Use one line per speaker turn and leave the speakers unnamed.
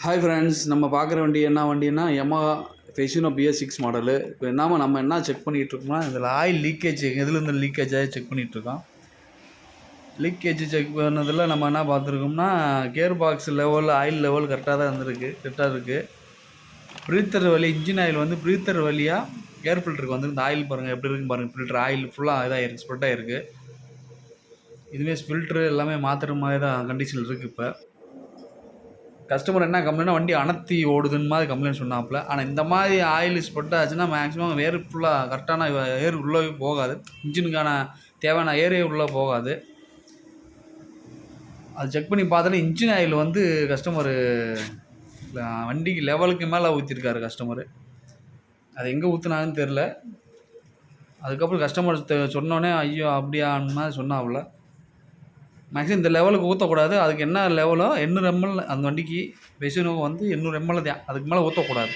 Hi friends, நம்ம பார்க்குற வண்டி என்ன வண்டின்னா Yamaha ஃபெசினோ BS6 மாடலு. இப்போ நம்ம என்ன செக் பண்ணிகிட்ருக்கோம்னா, இதில் ஆயில் லீக்கேஜ் எதுலேருந்து லீக்கேஜ் ஆகி செக் பண்ணிகிட்ருக்கோம். லீக்கேஜ் செக் பண்ணதில் நம்ம என்ன பார்த்துருக்கோம்னா, gear box level oil level கரெக்டாக தான் கரெக்டாக இருக்குது. ப்ரீத்தர் வழி இன்ஜின் ஆயில் வந்து ப்ரீத்தர் வழியாக ஏர் ஃபில்டருக்கு வந்து இந்த ஆயில் பாருங்கள் எப்படி இருக்குன்னு பாருங்கள். ஃபில்டர் ஆயில் ஃபுல்லாக இதாகிருக்கு, ஸ்ப்ரெட் ஆகிருக்கு. இதுவே ஃபில்ட்ரு எல்லாமே மாற்றுற மாதிரி தான் கண்டிஷனில் இருக்குது. இப்போ கஸ்டமர் என்ன கம்ப்ளைண்ட்னா, வண்டி அனத்தி ஓடுதுன்னு மாதிரி கம்ப்ளைண்ட் சொன்னாப்புல. ஆனால் இந்த மாதிரி ஆயில் ஸ்பெட் ஆச்சுன்னா மேக்ஸிமம் ஏர் ஃபுல்லாக கரெக்டான ஏர் உள்ளே போகாது, இன்ஜினுக்கான தேவையான ஏரே உள்ளே போகாது. அது செக் பண்ணி பார்த்தாலே இன்ஜின் ஆயில் வந்து கஸ்டமரு வண்டிக்கு லெவலுக்கு மேலே ஊற்றிருக்காரு கஸ்டமரு. அது எங்கே ஊற்றுனாங்கன்னு தெரில. அதுக்கப்புறம் கஸ்டமர் சொன்னோடனே ஐயோ அப்படியான்னு மாதிரி சொன்னாப்புல. மேக்ஸிமம் இந்த லெவலுக்கு ஊற்றக்கூடாது. அதுக்கு என்ன லெவலோ 800 ml அந்த வண்டிக்கு பெசினோவுக்கு வந்து 800 ml தான், அதுக்கு மேலே ஊற்றக்கூடாது.